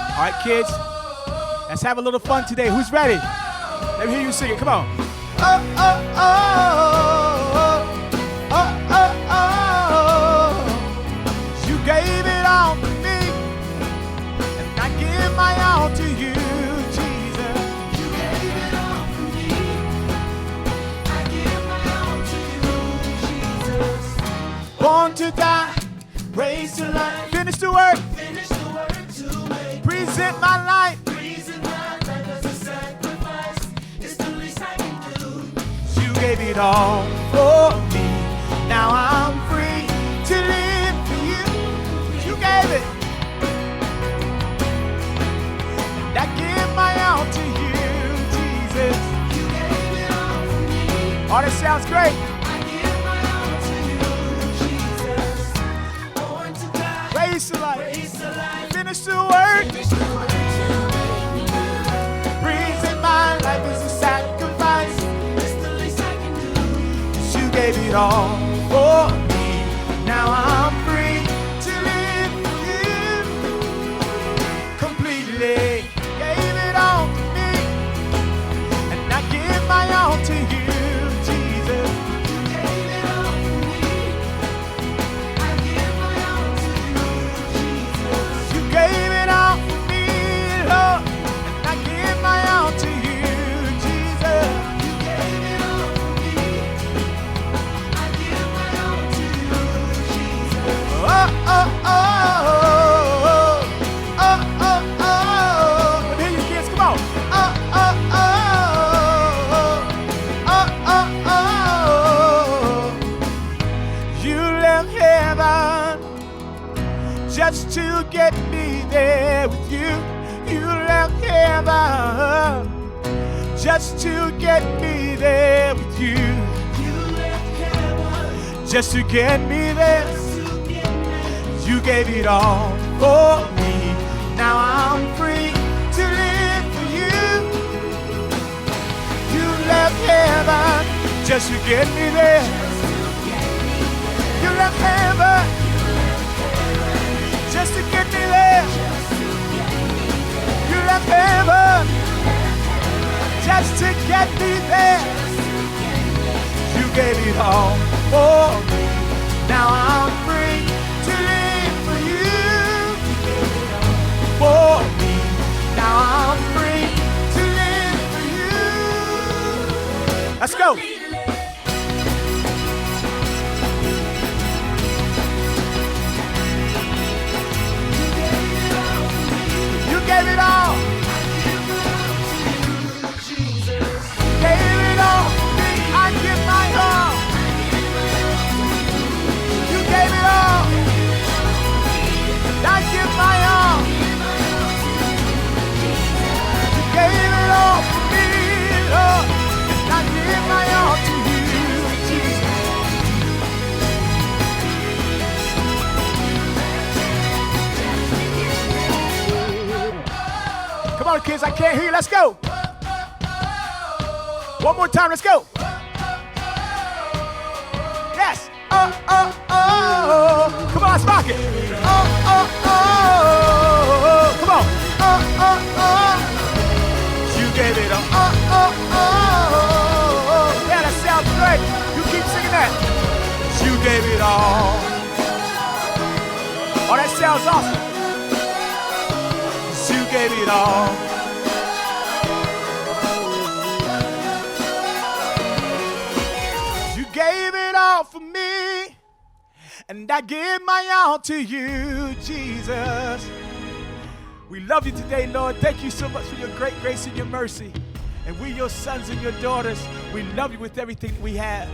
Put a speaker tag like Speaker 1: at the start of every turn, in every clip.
Speaker 1: All right, kids, let's have a little fun today. Who's ready? Let me hear you sing it. Come on. Oh, oh, oh, oh, oh, oh. You gave it all for me, and I give my all to you, Jesus.
Speaker 2: You gave it all for me. I give my all to you, Jesus.
Speaker 1: Born to die, raised to life, finish the work,
Speaker 2: Finish the work to make.
Speaker 1: present my life.
Speaker 2: Reason my life as a sacrifice. It's the least I can do.
Speaker 1: You gave it all for me. Now I'm free to live for you. You gave it. And I give my all to you, Jesus.
Speaker 2: You gave it all for me.
Speaker 1: Oh, that sounds great.
Speaker 2: I give my all to you, Jesus. Born to die,
Speaker 1: Raised to life.
Speaker 2: raised to life.
Speaker 1: Finish the work.
Speaker 2: Finish the work to make me good.
Speaker 1: Present my life as a sacrifice.
Speaker 2: It's the least I can do.
Speaker 1: You gave it all for me. Now I'm free to live for you. Completely gave it all to me, and I give my all to you, Jesus.
Speaker 2: You gave it all for me. I give my all to you, Jesus.
Speaker 1: You gave it all for me, Lord, and I give my all to you, Jesus.
Speaker 2: You gave it all for me. I give my all to you, Jesus.
Speaker 1: Oh, oh, oh, oh, oh, oh, oh. Let me hear you kids, come on. Oh, oh, oh, oh, oh, oh. You left heaven just to get me there with you. You left heaven just to get me there with you.
Speaker 2: You left heaven
Speaker 1: Just to get me there.
Speaker 2: to get me.
Speaker 1: You gave it all for me. Now I'm free to live for you. You left heaven just to get me there. You left heaven just to get me there. You left heaven just to get me there. You gave it all for me. Now I'm free to live for you. For me. Now I'm free to live for you. Let's go. You gave it all. Gave it all for me. I give my all. You gave it all. I give my all. You gave it all for me, Lord. And I give my all to you, Jesus. Come on, kids, I can't hear you. Let's go. One more time, let's go. Yes. Oh, oh, oh. Come on, let's rock it. Oh, oh, oh. Come on. Oh, oh, oh. You gave it all. Oh, oh, oh. Yeah, that sounds great. You keep singing that. You gave it all. Oh, that sounds awesome. You gave it all. You gave it all for me, and I give my all to you, Jesus. We love you today, Lord. Thank you so much for your great grace and your mercy. And we're your sons and your daughters. We love you with everything that we have.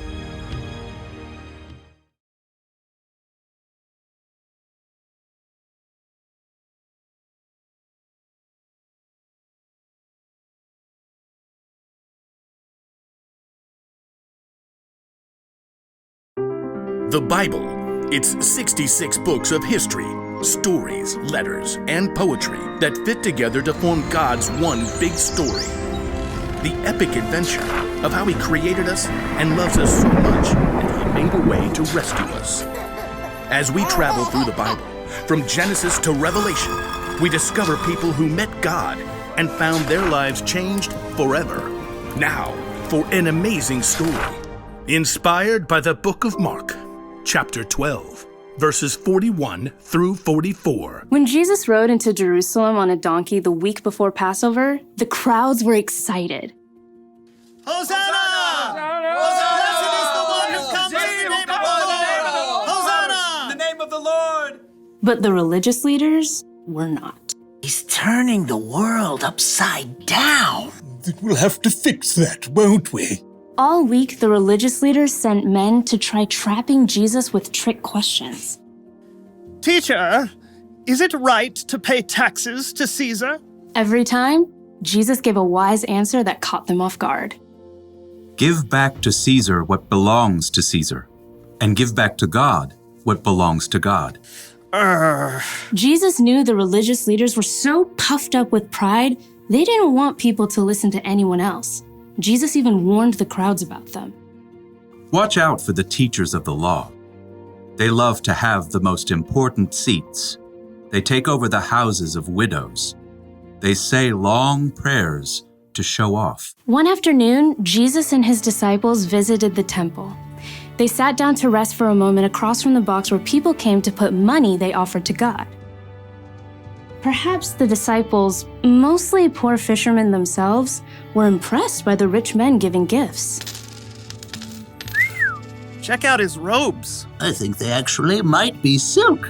Speaker 3: The Bible. It's 66 books of history, stories, letters, and poetry that fit together to form God's one big story. The epic adventure of how He created us and loves us so much that He made a way to rescue us. As we travel through the Bible, from Genesis to Revelation, we discover people who met God and found their lives changed forever. Now, for an amazing story, inspired by the book of Mark, chapter 12, verses 41 through 44.
Speaker 4: When Jesus rode into Jerusalem on a donkey the week before Passover, the crowds were excited.
Speaker 5: Hosanna! Blessed is the one who comes in the name of the Lord! Hosanna! In the name of the Lord!
Speaker 4: But the religious leaders were not.
Speaker 6: He's turning the world upside down.
Speaker 7: We'll have to fix that, won't we?
Speaker 4: All week, the religious leaders sent men to try trapping Jesus with trick questions.
Speaker 5: Teacher, is it right to pay taxes to Caesar?
Speaker 4: Every time, Jesus gave a wise answer that caught them off guard.
Speaker 8: Give back to Caesar what belongs to Caesar, and give back to God what belongs to God.
Speaker 4: Jesus knew the religious leaders were so puffed up with pride, they didn't want people to listen to anyone else. Jesus even warned the crowds about them.
Speaker 8: Watch out for the teachers of the law. They love to have the most important seats. They take over the houses of widows. They say long prayers to show off.
Speaker 4: One afternoon, Jesus and his disciples visited the temple. They sat down to rest for a moment across from the box where people came to put money they offered to God. Perhaps the disciples, mostly poor fishermen themselves, were impressed by the rich men giving gifts.
Speaker 5: Check out his robes.
Speaker 6: I think they actually might be silk.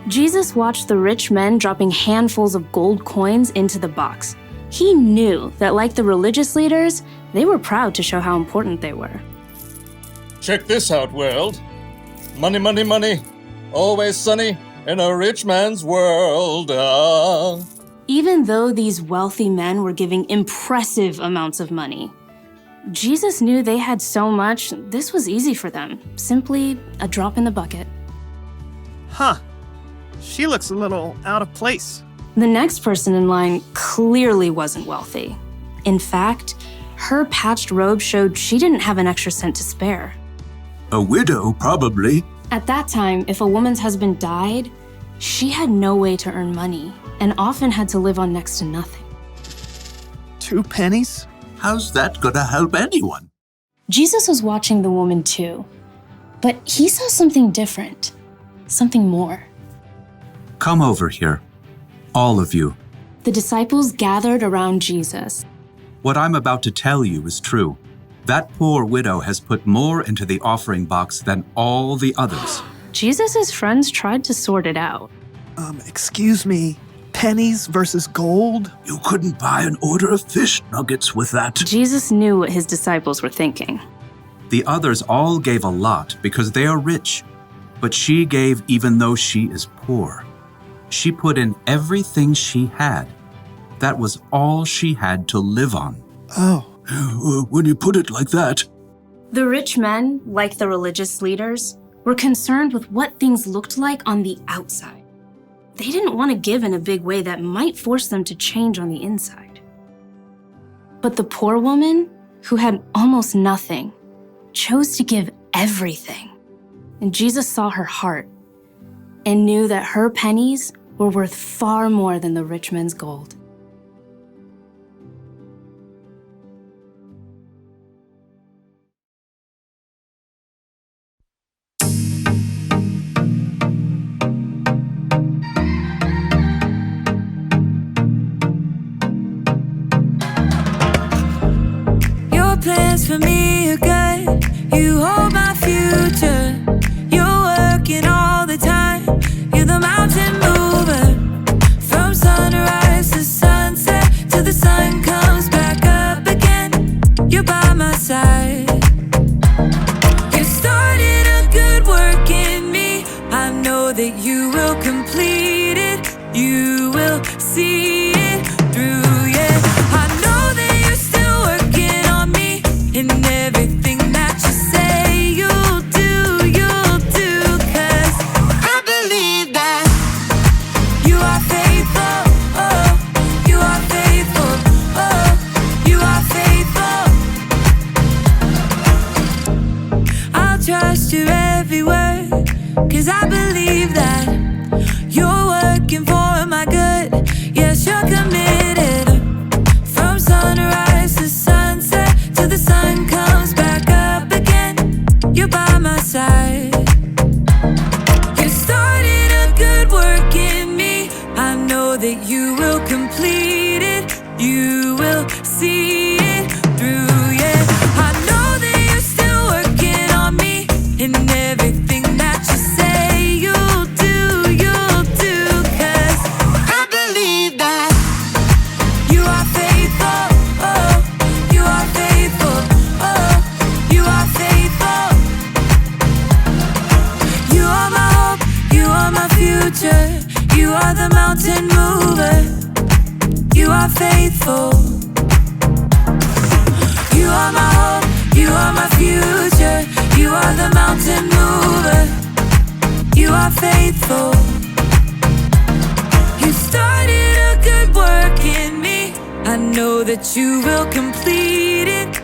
Speaker 4: Jesus watched the rich men dropping handfuls of gold coins into the box. He knew that, like the religious leaders, they were proud to show how important they were.
Speaker 7: Check this out, world. Money, money, money. Always sunny in a rich man's world.
Speaker 4: Even though these wealthy men were giving impressive amounts of money, Jesus knew they had so much, this was easy for them. Simply a drop in the bucket.
Speaker 5: Huh. She looks a little out of place.
Speaker 4: The next person in line clearly wasn't wealthy. In fact, her patched robe showed she didn't have an extra cent to spare.
Speaker 8: A widow, probably.
Speaker 4: At that time, if a woman's husband died, she had no way to earn money and often had to live on next to nothing.
Speaker 5: 2 pennies?
Speaker 8: How's that gonna help anyone?
Speaker 4: Jesus was watching the woman too, but he saw something different, something more.
Speaker 8: Come over here, all of you.
Speaker 4: The disciples gathered around Jesus.
Speaker 8: What I'm about to tell you is true. That poor widow has put more into the offering box than all the others.
Speaker 4: Jesus' friends tried to sort it out.
Speaker 5: Excuse me, pennies versus gold?
Speaker 6: You couldn't buy an order of fish nuggets with that.
Speaker 4: Jesus knew what his disciples were thinking.
Speaker 8: The others all gave a lot because they are rich, but she gave even though she is poor. She put in everything she had. That was all she had to live on.
Speaker 5: Oh.
Speaker 6: When you put it like that.
Speaker 4: The rich men, like the religious leaders, were concerned with what things looked like on the outside. They didn't want to give in a big way that might force them to change on the inside. But the poor woman, who had almost nothing, chose to give everything. And Jesus saw her heart and knew that her pennies were worth far more than the rich men's gold.
Speaker 2: Your plans for me are good. You hold my future. You're working all the time. You're the mountain mover. From sunrise to sunset, till the sun comes back up again. You're by my side. You started a good work in me. I know that you will complete it. You will see it through, yeah. I know that you're still working on me. And everything that you say you'll do, 'cause I believe that you are faithful, oh, you are faithful, oh, you are faithful. I'll trust your every word, 'cause I believe that you're working for my good. till the sun comes back up again. You're by my side. You started a good work in me. I know that you will complete it. You will see it through, yeah. I know that you're still working on me, and everything that you say you'll do, 'cause I believe that you are faithful, oh, you are faithful, oh, you are faithful. You are my hope, you are my future, you are the mountain mover. You are faithful. You are my hope, you are my future, you are the mountain mover. You are faithful. You started a good work in me. I know that you will complete it.